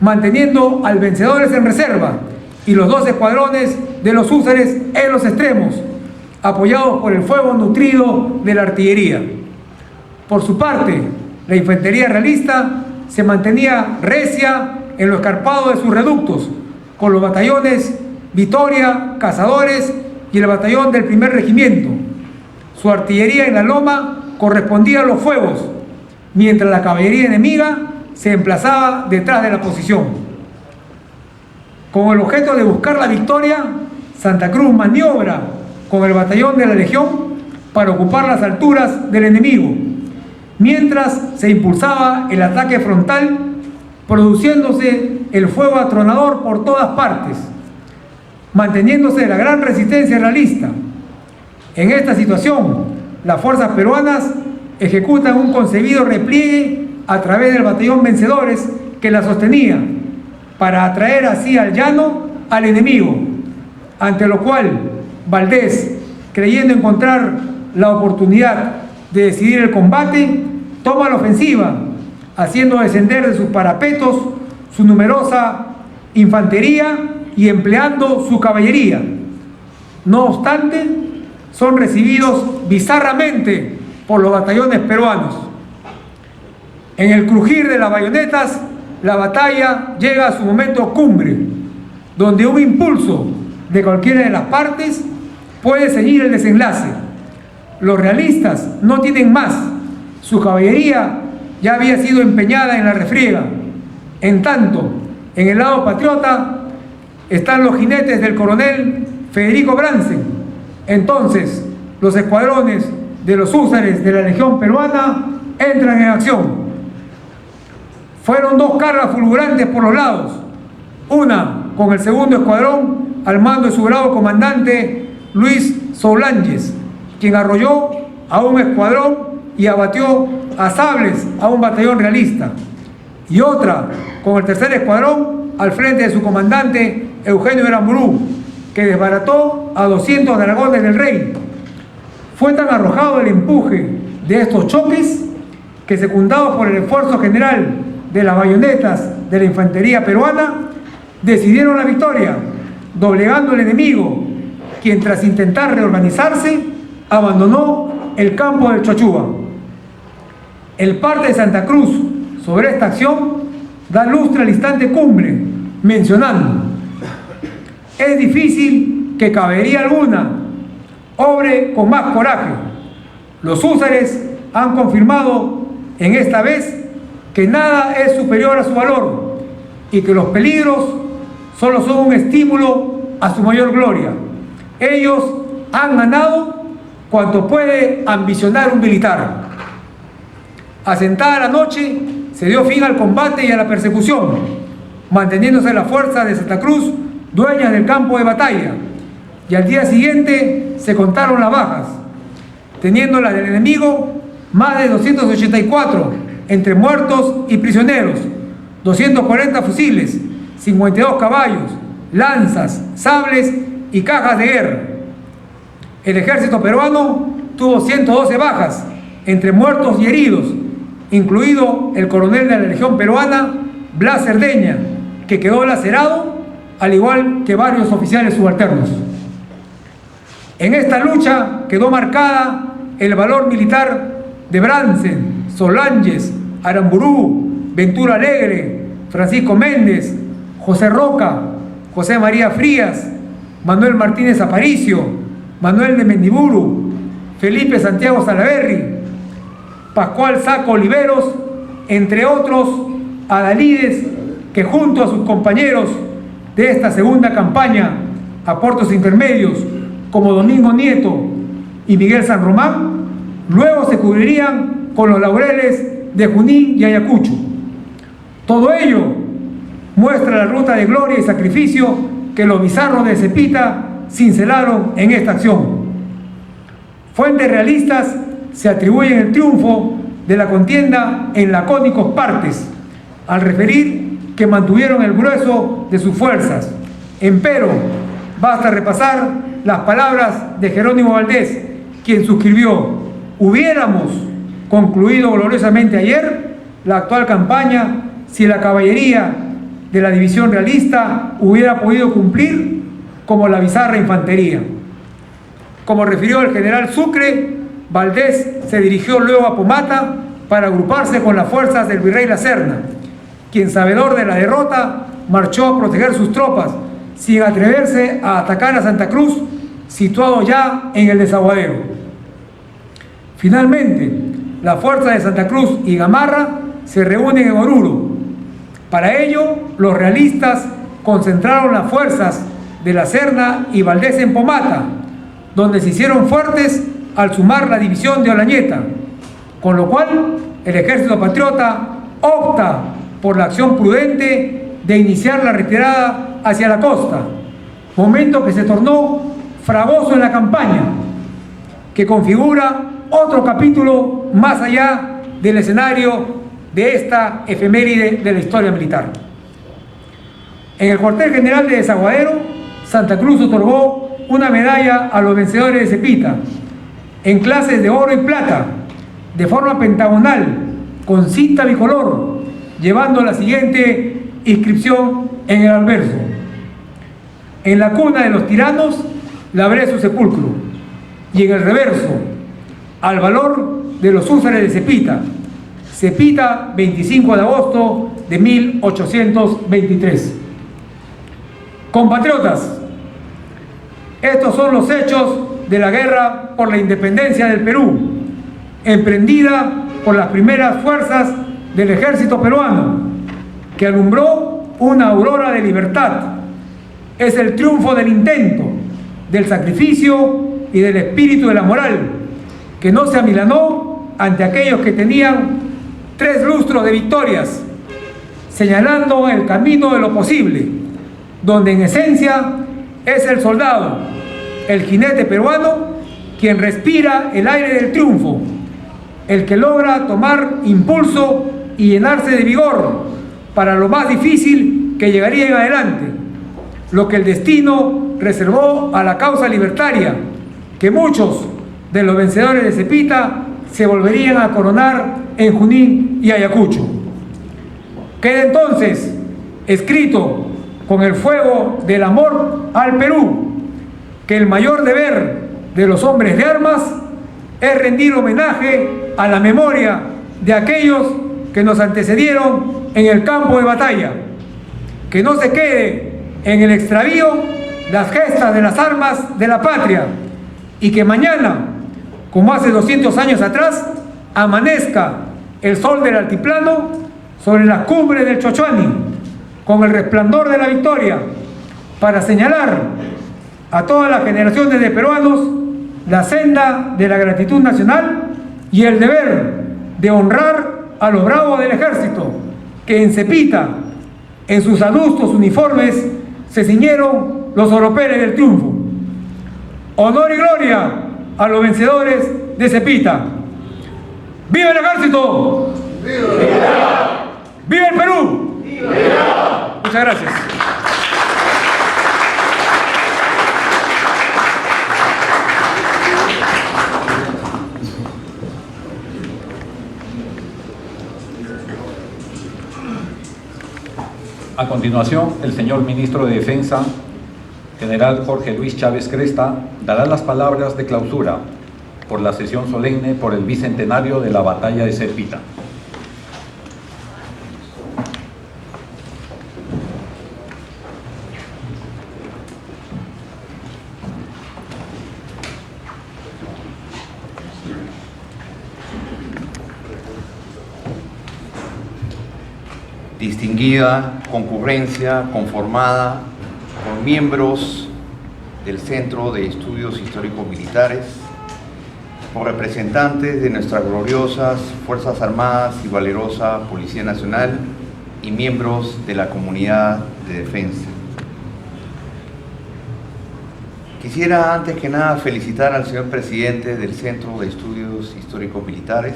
manteniendo al Vencedores en reserva y los 2 escuadrones de los húsares en los extremos, apoyados por el fuego nutrido de la artillería. Por su parte, la infantería realista se mantenía recia en lo escarpado de sus reductos, con los batallones Vitoria, Cazadores y el batallón del primer regimiento. Su artillería en la loma correspondía a los fuegos, mientras la caballería enemiga se emplazaba detrás de la posición. Con el objeto de buscar la victoria, Santa Cruz maniobra con el batallón de la Legión para ocupar las alturas del enemigo, mientras se impulsaba el ataque frontal, produciéndose el fuego atronador por todas partes, manteniéndose la gran resistencia realista. En esta situación, las fuerzas peruanas ejecutan un concebido repliegue a través del batallón Vencedores que la sostenía, para atraer así al llano al enemigo, ante lo cual Valdés, creyendo encontrar la oportunidad de decidir el combate, toma la ofensiva, haciendo descender de sus parapetos su numerosa infantería y empleando su caballería. No obstante, son recibidos bizarramente por los batallones peruanos. En el crujir de las bayonetas, la batalla llega a su momento cumbre, donde un impulso de cualquiera de las partes puede seguir el desenlace. Los realistas no tienen más, su caballería ya había sido empeñada en la refriega. En tanto, en el lado patriota están los jinetes del coronel Federico Bransen. Entonces, los escuadrones de los húsares de la Legión Peruana entran en acción. Fueron 2 cargas fulgurantes por los lados, una con el segundo escuadrón al mando de su bravo comandante Luis Solanges, quien arrolló a un escuadrón y abatió a sables a un batallón realista, y otra con el tercer escuadrón al frente de su comandante Eugenio Eramburú, que desbarató a 200 dragones del rey. Fue tan arrojado el empuje de estos choques que, secundados por el esfuerzo general de las bayonetas de la infantería peruana, decidieron la victoria, doblegando al enemigo, quien, tras intentar reorganizarse, abandonó el campo del Chochúa. El parte de Santa Cruz sobre esta acción da lustre al instante cumbre, mencionando: es difícil que caballería alguna obre con más coraje. Los húsares han confirmado en esta vez que nada es superior a su valor, y que los peligros solo son un estímulo a su mayor gloria. Ellos han ganado cuanto puede ambicionar un militar. Asentada la noche, se dio fin al combate y a la persecución, manteniéndose las fuerzas de Santa Cruz dueñas del campo de batalla, y al día siguiente se contaron las bajas, teniendo las del enemigo más de 284 entre muertos y prisioneros, 240 fusiles, 52 caballos, lanzas, sables y cajas de guerra. El ejército peruano tuvo 112 bajas entre muertos y heridos, incluido el coronel de la Legión Peruana, Blas Cerdeña, que quedó lacerado, al igual que varios oficiales subalternos. En esta lucha quedó marcada el valor militar de Brandsen, Solanges, Aramburú, Ventura Alegre, Francisco Méndez, José Roca, José María Frías, Manuel Martínez Aparicio, Manuel de Mendiburu, Felipe Santiago Salaverry, Pascual Saco Oliveros, entre otros adalides que junto a sus compañeros de esta segunda campaña a puertos intermedios como Domingo Nieto y Miguel San Román, luego se cubrirían con los laureles de Junín y Ayacucho. Todo ello muestra la ruta de gloria y sacrificio que los bizarros de Cepita cincelaron en esta acción. Fuentes realistas se atribuyen el triunfo de la contienda en lacónicos partes, al referir que mantuvieron el grueso de sus fuerzas. Empero, basta repasar las palabras de Jerónimo Valdés, quien suscribió: hubiéramos concluido gloriosamente ayer la actual campaña si la caballería de la división realista hubiera podido cumplir como la bizarra infantería. Como refirió el general Sucre, Valdés se dirigió luego a Pomata para agruparse con las fuerzas del virrey La Serna, quien, sabedor de la derrota, marchó a proteger sus tropas sin atreverse a atacar a Santa Cruz, situado ya en el desaguadero. Finalmente, las fuerzas de Santa Cruz y Gamarra se reúnen en Oruro. Para ello, los realistas concentraron las fuerzas de La Serna y Valdés en Pomata, donde se hicieron fuertes al sumar la división de Olañeta, con lo cual el ejército patriota opta por la acción prudente de iniciar la retirada hacia la costa, momento que se tornó fragoso en la campaña, que configura otro capítulo más allá del escenario de esta efeméride de la historia militar. En el cuartel general de Desaguadero, Santa Cruz otorgó una medalla a los vencedores de Cepita, en clases de oro y plata, de forma pentagonal, con cinta bicolor, llevando la siguiente inscripción en el anverso: en la cuna de los tiranos labré su sepulcro, y en el reverso: al valor de los húsares de Cepita, Cepita, 25 de agosto de 1823. Compatriotas, estos son los hechos de la guerra por la independencia del Perú, emprendida por las primeras fuerzas del ejército peruano, que alumbró una aurora de libertad. Es el triunfo del intento, del sacrificio y del espíritu de la moral, que no se amilanó ante aquellos que tenían 3 lustros de victorias, señalando el camino de lo posible, donde en esencia es el soldado, el jinete peruano, quien respira el aire del triunfo, el que logra tomar impulso y llenarse de vigor para lo más difícil que llegaría en adelante, lo que el destino reservó a la causa libertaria, que muchos de los vencedores de Cepita se volverían a coronar en Junín y Ayacucho. Queda entonces escrito con el fuego del amor al Perú que el mayor deber de los hombres de armas es rendir homenaje a la memoria de aquellos que nos antecedieron en el campo de batalla, que no se quede en el extravío las gestas de las armas de la patria, y que mañana, como hace 200 años atrás, amanezca el sol del altiplano sobre las cumbres del Chochoani, con el resplandor de la victoria para señalar a todas las generaciones de peruanos la senda de la gratitud nacional y el deber de honrar a los bravos del ejército que en Cepita, en sus adustos uniformes, se ciñeron los oropeles del triunfo. Honor y gloria a los vencedores de Cepita. ¡Viva el ejército! ¡Viva! ¡Viva el Perú! ¡Viva! Muchas gracias. A continuación, el señor Ministro de Defensa, General Jorge Luis Chávez Cresta, dará las palabras de clausura por la sesión solemne por el bicentenario de la Batalla de Cepita. Distinguida concurrencia conformada por miembros del Centro de Estudios Históricos Militares, por representantes de nuestras gloriosas Fuerzas Armadas y valerosa Policía Nacional y miembros de la comunidad de defensa. Quisiera antes que nada felicitar al señor presidente del Centro de Estudios Históricos Militares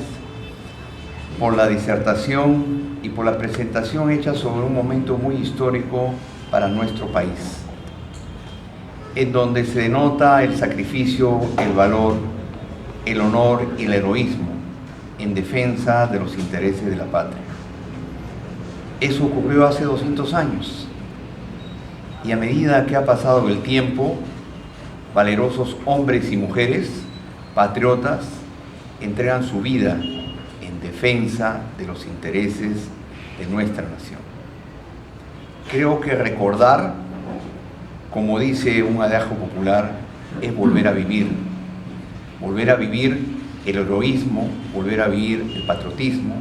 por la disertación y por la presentación hecha sobre un momento muy histórico para nuestro país, en donde se denota el sacrificio, el valor, el honor y el heroísmo en defensa de los intereses de la patria. Eso ocurrió hace 200 años y a medida que ha pasado el tiempo, valerosos hombres y mujeres, patriotas, entregan su vida en defensa de los intereses de nuestra nación. Creo que recordar, como dice un adagio popular, es volver a vivir el heroísmo, volver a vivir el patriotismo,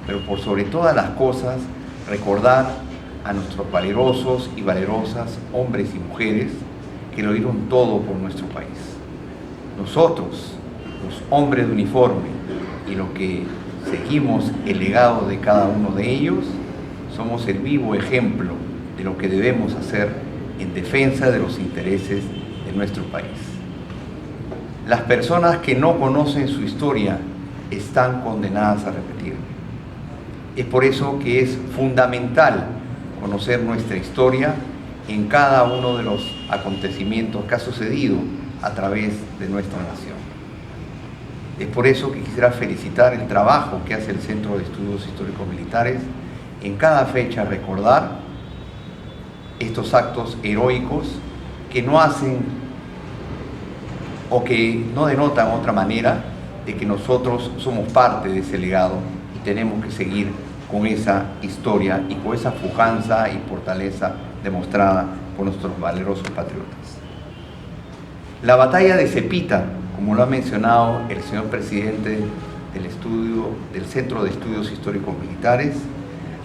pero por sobre todas las cosas, recordar a nuestros valerosos y valerosas hombres y mujeres que lo dieron todo por nuestro país. Nosotros, los hombres de uniforme y los que seguimos el legado de cada uno de ellos, somos el vivo ejemplo de lo que debemos hacer en defensa de los intereses de nuestro país. Las personas que no conocen su historia están condenadas a repetir. Es por eso que es fundamental conocer nuestra historia en cada uno de los acontecimientos que ha sucedido a través de nuestra nación. Es por eso que quisiera felicitar el trabajo que hace el Centro de Estudios Históricos Militares en cada fecha, recordar estos actos heroicos que no hacen o que no denotan otra manera de que nosotros somos parte de ese legado y tenemos que seguir con esa historia y con esa pujanza y fortaleza demostrada por nuestros valerosos patriotas. La batalla de Cepita, como lo ha mencionado el señor presidente del Centro de Estudios Históricos Militares,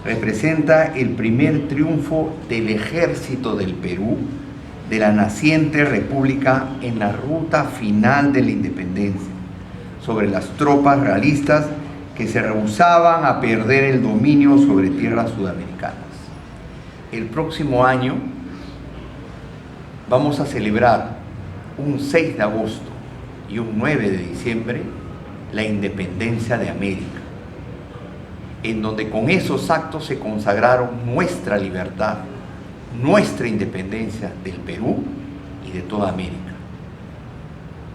representa el primer triunfo del ejército del Perú, de la naciente república en la ruta final de la independencia, sobre las tropas realistas que se rehusaban a perder el dominio sobre tierras sudamericanas. El próximo año vamos a celebrar un 6 de agosto y un 9 de diciembre la independencia de América, en donde con esos actos se consagraron nuestra libertad, nuestra independencia del Perú y de toda América.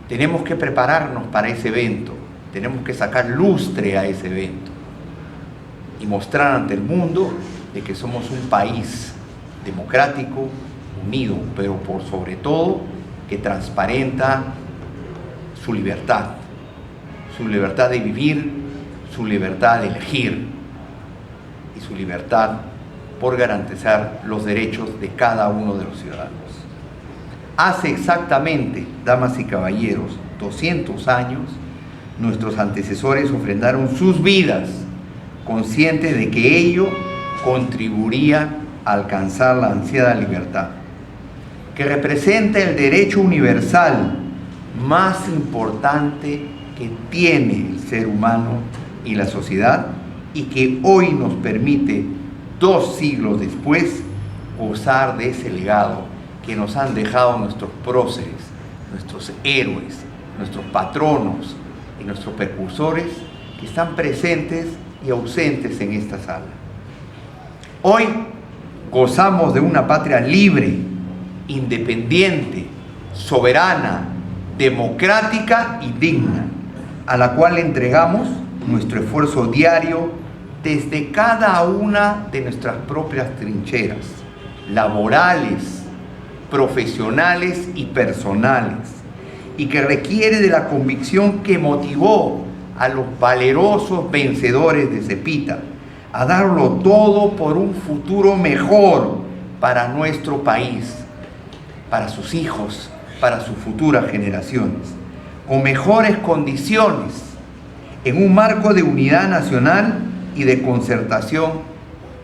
Tenemos que prepararnos para ese evento, tenemos que sacar lustre a ese evento y mostrar ante el mundo de que somos un país democrático, unido, pero por sobre todo que transparenta su libertad de vivir, su libertad de elegir y su libertad por garantizar los derechos de cada uno de los ciudadanos. Hace exactamente, damas y caballeros, 200 años, nuestros antecesores ofrendaron sus vidas, conscientes de que ello contribuiría a alcanzar la ansiada libertad, que representa el derecho universal más importante que tiene el ser humano y la sociedad, y que hoy nos permite, 2 siglos después, gozar de ese legado que nos han dejado nuestros próceres, nuestros héroes, nuestros patronos y nuestros precursores, que están presentes y ausentes en esta sala. Hoy gozamos de una patria libre, independiente, soberana, democrática y digna, a la cual entregamos nuestro esfuerzo diario desde cada una de nuestras propias trincheras, laborales, profesionales y personales, y que requiere de la convicción que motivó a los valerosos vencedores de Cepita a darlo todo por un futuro mejor para nuestro país, para sus hijos, para sus futuras generaciones, con mejores condiciones, en un marco de unidad nacional y de concertación,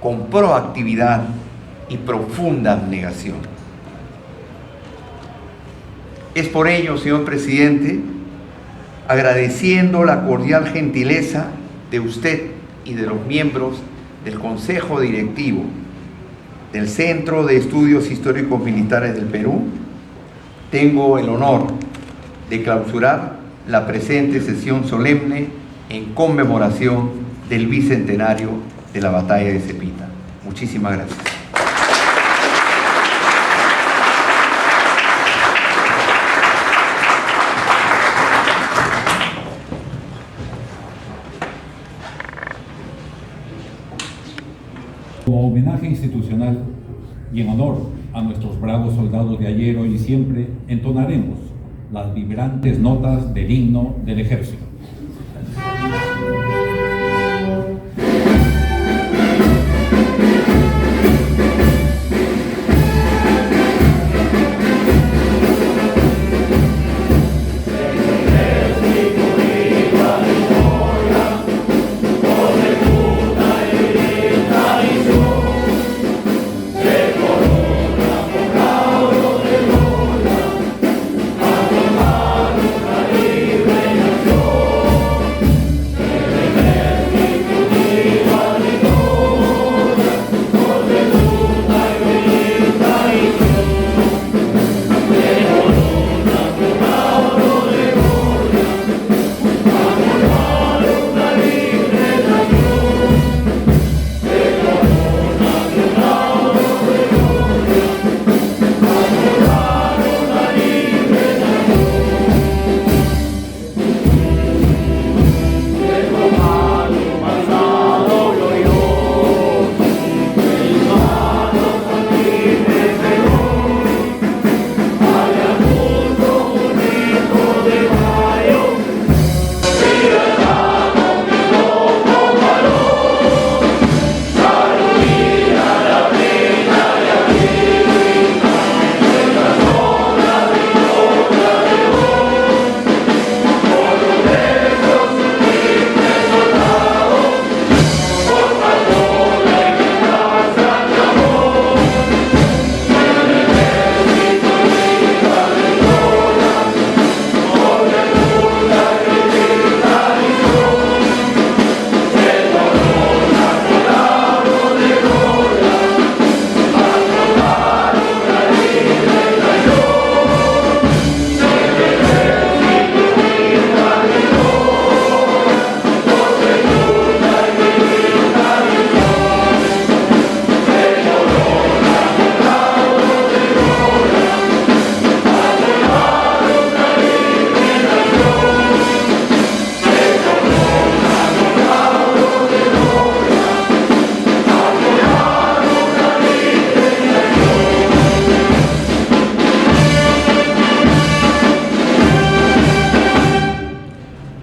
con proactividad y profunda abnegación. Es por ello, señor presidente, agradeciendo la cordial gentileza de usted y de los miembros del Consejo Directivo del Centro de Estudios Históricos Militares del Perú, tengo el honor de clausurar la presente sesión solemne en conmemoración del bicentenario de la Batalla de Cepita. Muchísimas gracias. Como homenaje institucional y en honor a nuestros bravos soldados de ayer, hoy y siempre, entonaremos las vibrantes notas del himno del ejército.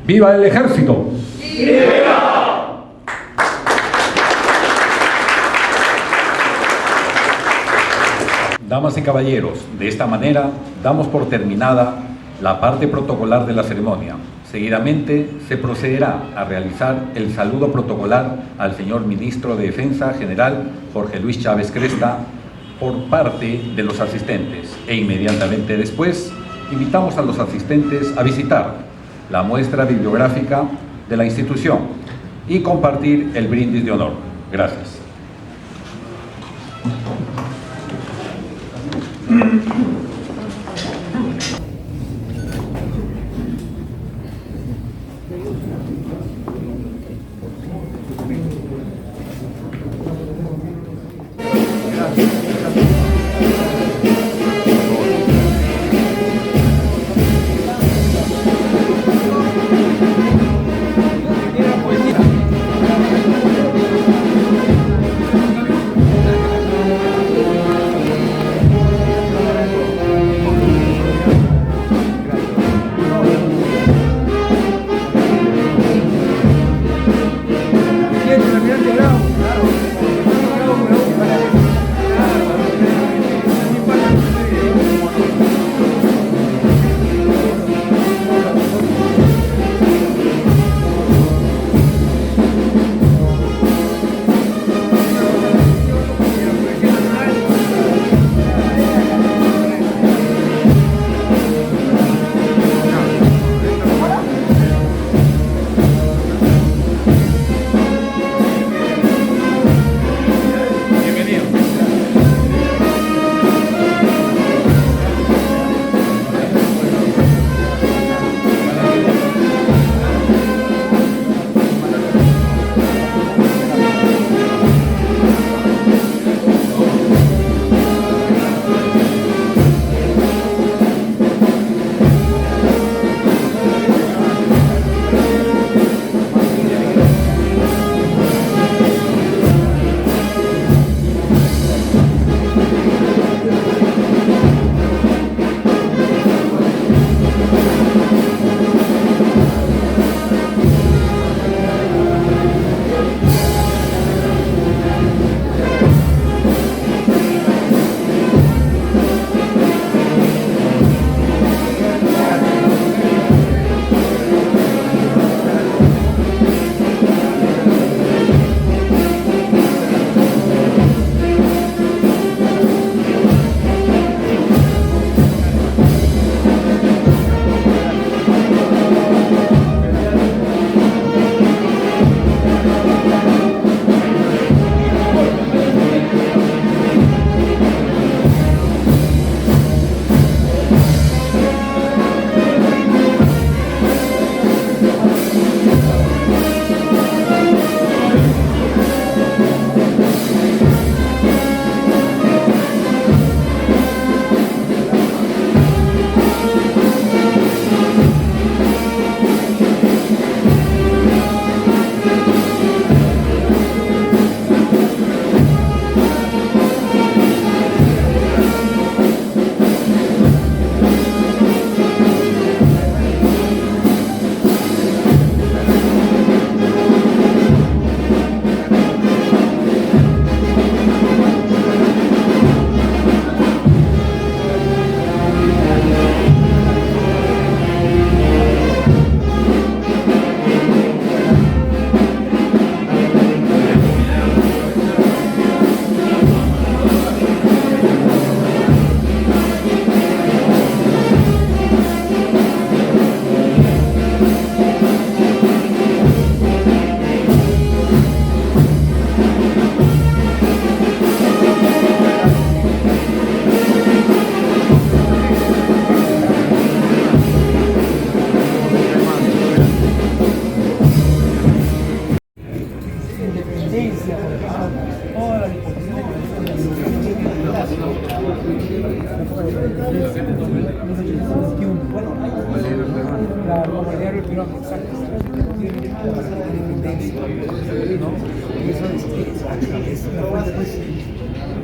¡Viva el ejército! ¡Viva! Damas y caballeros, de esta manera damos por terminada la parte protocolar de la ceremonia. Seguidamente se procederá a realizar el saludo protocolar al señor Ministro de Defensa General Jorge Luis Chávez Cresta por parte de los asistentes, e inmediatamente después invitamos a los asistentes a visitar la muestra bibliográfica de la institución y compartir el brindis de honor. Gracias.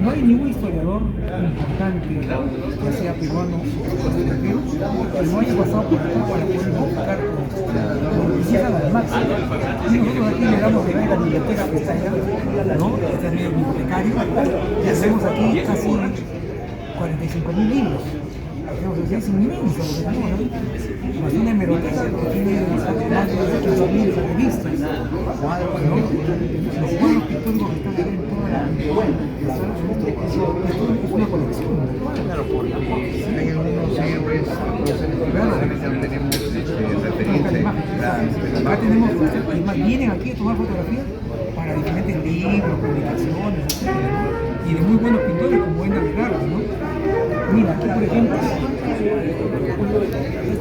No hay ningún historiador importante, ya sea peruano o extranjero, que no haya pasado por acá para poder buscar lo que hicieran al máximo. Y nosotros aquí le damos de ver la biblioteca que está allá, ¿no? Este es el bibliotecario, y hacemos aquí casi 45.000 libros. Es inmenso lo que tenemos, ¿no? Más una hemeroteca que tiene más de 15.000 revistas, cuadros, ¿no? Los cuadros pictóricos que están acá en toda la es una colección. Claro, porque hay algunos héroes, tenemos referencias. Acá tenemos, además vienen aquí a tomar fotografías para diferentes libros, publicaciones, etc. Y de muy buenos pintores como buen Abelardo, ¿no? Mira, aquí por ejemplo, esta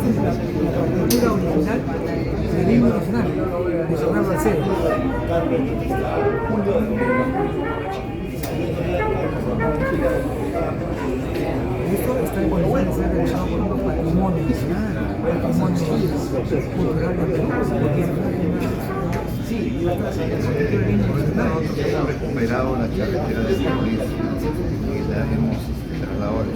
es la partitura original del himno nacional, de Sonar Balcero. Esto está en condiciones de ser realizado por un patrimonio nacional, patrimonio cultural de Perú, porque hemos recuperado la carretera de Perú y la hemos trasladado al